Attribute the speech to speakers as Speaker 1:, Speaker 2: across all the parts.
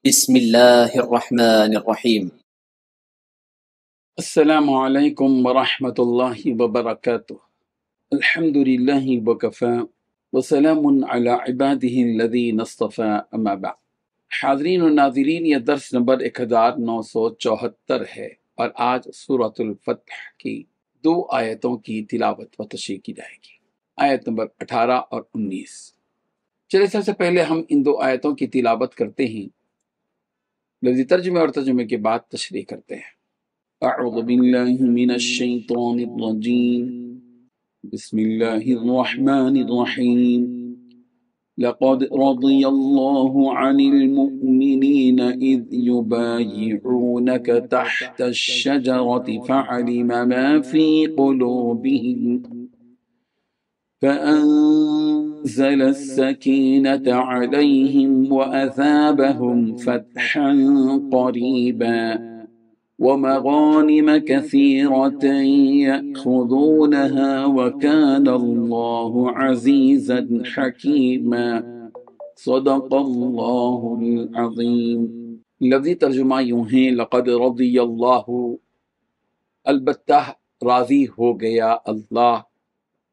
Speaker 1: بسم الله الرحمن الرحيم.
Speaker 2: السلام علیکم ورحمۃ اللہ وبرکاتہ۔ الحمد للہ وکفی وسلام علی عبادہ الذین اصطفی، اما بعد۔ حاضرین و ناظرین، یہ درس نمبر 1974 ہے اور آج سورۃ الفتح کی 2 آیتوں کی تلاوت و تشریح کی جائے گی، آیت نمبر 18 اور 19۔ چلے سب سے پہلے ہم ان 2 آیتوں کی تلاوت کرتے ہیں، لفظی ترجمے اور ترجمے کے بعد تشریح کرتے ہیں۔ اعوذ باللہ من الشیطان الرجیم، بسم اللہ الرحمن الرحیم۔ لقد رضی اللہ عن المؤمنین اذ یبایعونک تحت الشجرة فعلم ما فی قلوبهم فأنزل السكينة عليهم وأثابهم فتحا قريبا ومغانم كثيرة يأخذونها وكان الله عزيزا حكيما صدق الله العظيم۔ لفظی ترجمہ یوں ہیں، لقد رضی اللہ، البتہ راضی ہو گیا اللہ،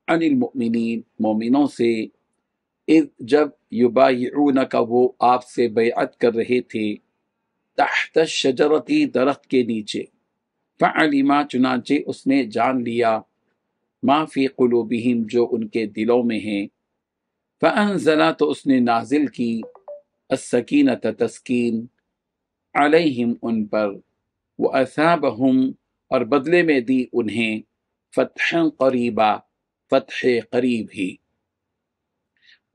Speaker 2: عن المؤمنین، مومنوں سے، اذ جب، یبایعونک وہ آپ سے بیعت کر رہے تھے، تحت الشجرتی درخت کے نیچے، فعلم چنانچہ اس نے جان لیا، ما فی قلوبہم جو ان کے دلوں میں ہیں، فانزل تو اس نے نازل کی، السکینۃ تسکین، علیہم ان پر، واثابہم اور بدلے میں دی انہیں، فتحا قریبا فتح قریب ہی،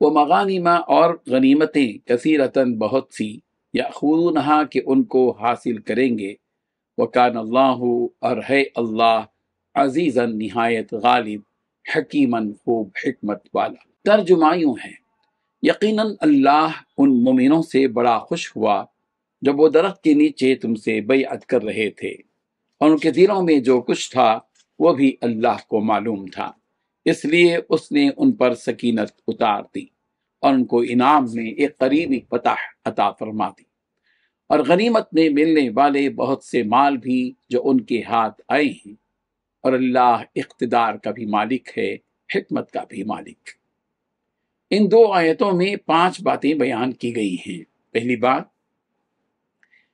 Speaker 2: ومغانم اور غنیمتیں، کثیرتاً بہت سی، یأخذونہا کہ ان کو حاصل کریں گے، وکان اللہ اور ہے اللہ، عزیزاً نہایت غالب، حکیماً خوب حکمت والا۔ ترجمہ یوں ہے، یقیناً اللہ ان مومنوں سے بڑا خوش ہوا جب وہ درخت کے نیچے تم سے بیعت کر رہے تھے، اور ان کے دلوں میں جو کچھ تھا وہ بھی اللہ کو معلوم تھا، اس لیے اس نے ان پر سکینت اتار دی اور ان کو انعام میں ایک قریبی فتح عطا فرما دی، اور غنیمت میں ملنے والے بہت سے مال بھی جو ان کے ہاتھ آئے ہیں، اور اللہ اقتدار کا بھی مالک ہے، حکمت کا بھی مالک۔ ان 2 آیتوں میں 5 باتیں بیان کی گئی ہیں۔ پہلی بات،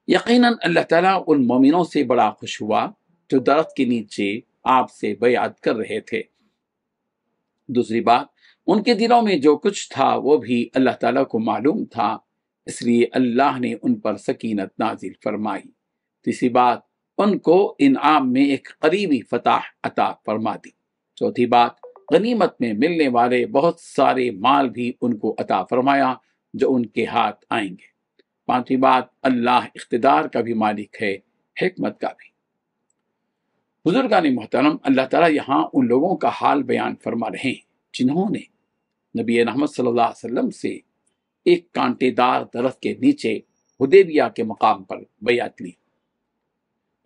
Speaker 2: یقیناً اللہ تعالیٰ ان مومنوں سے بڑا خوش ہوا جو درخت کے نیچے آپ سے بیعت کر رہے تھے۔ دوسری بات، ان کے دلوں میں جو کچھ تھا وہ بھی اللہ تعالیٰ کو معلوم تھا، اس لیے اللہ نے ان پر سکینت نازل فرمائی۔ تیسری بات، ان کو انعام میں ایک قریبی فتح عطا فرما دی۔ چوتھی بات، غنیمت میں ملنے والے بہت سارے مال بھی ان کو عطا فرمایا جو ان کے ہاتھ آئیں گے۔ پانچویں بات، اللہ اقتدار کا بھی مالک ہے، حکمت کا بھی۔ بزرگان محترم، اللہ تعالیٰ یہاں ان لوگوں کا حال بیان فرما رہے ہیں جنہوں نے نبی محمد صلی اللہ علیہ وسلم سے ایک کانٹے دار درخت کے نیچے حدیبیہ کے مقام پر بیعت لی۔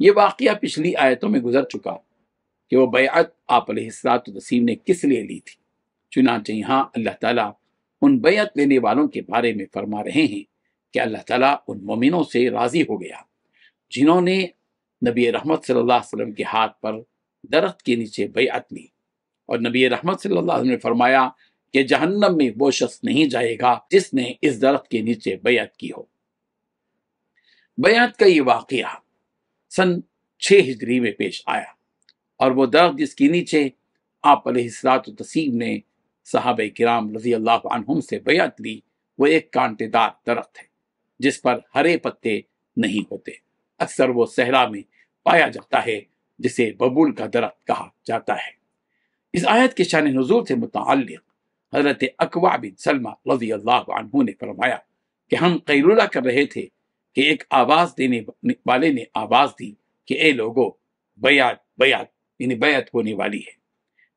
Speaker 2: یہ واقعہ پچھلی آیتوں میں گزر چکا کہ وہ بیعت آپ علیہ السلام نے کس لیے لی تھی۔ چنانچہ یہاں اللہ تعالیٰ ان بیعت لینے والوں کے بارے میں فرما رہے ہیں کہ اللہ تعالیٰ ان مومنوں سے راضی ہو گیا جنہوں نے نبی رحمت صلی اللہ علیہ وسلم کے ہاتھ پر درخت کے نیچے بیعت لی، اور نبی رحمت صلی اللہ علیہ وسلم نے فرمایا کہ جہنم میں وہ شخص نہیں جائے گا جس نے اس درخت کے نیچے بیعت کی ہو۔ بیعت کا یہ واقعہ سن 6 ہجری میں پیش آیا، اور وہ درخت جس کے نیچے آپ علیہ السلام نے صحابہ کرام رضی اللہ عنہم سے بیعت لی، وہ ایک کانٹے دار درخت ہے جس پر ہرے پتے نہیں ہوتے۔ اکثر وہ صحرا میں پایا جاتا ہے جسے ببول کا درخت کہا جاتا ہے۔ اس آیت کے شان نزول سے متعلق حضرت اکوع بن سلمہ رضی اللہ عنہ نے فرمایا کہ ہم قیلولہ کر رہے تھے کہ ایک آواز دینے والے نے آواز دی کہ اے لوگو، بیعت بیعت یعنی بیعت ہونے والی ہے۔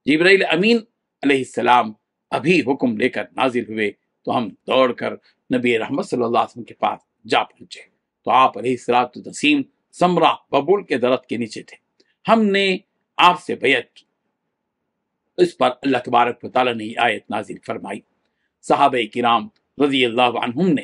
Speaker 2: جبرائیل امین علیہ السلام ابھی حکم لے کر نازل ہوئے تو ہم دوڑ کر نبی رحمت صلی اللہ علیہ وسلم کے پاس جا پہنچے تو آپ علیہ السلام سمرا ببول کے درخت کے نیچے تھے۔ ہم نے آپ سے بیعت کی۔ اس پر اللہ تبارک و تعالیٰ نے آیت نازل فرمائی۔ صحابہ کرام رضی اللہ عنہم نے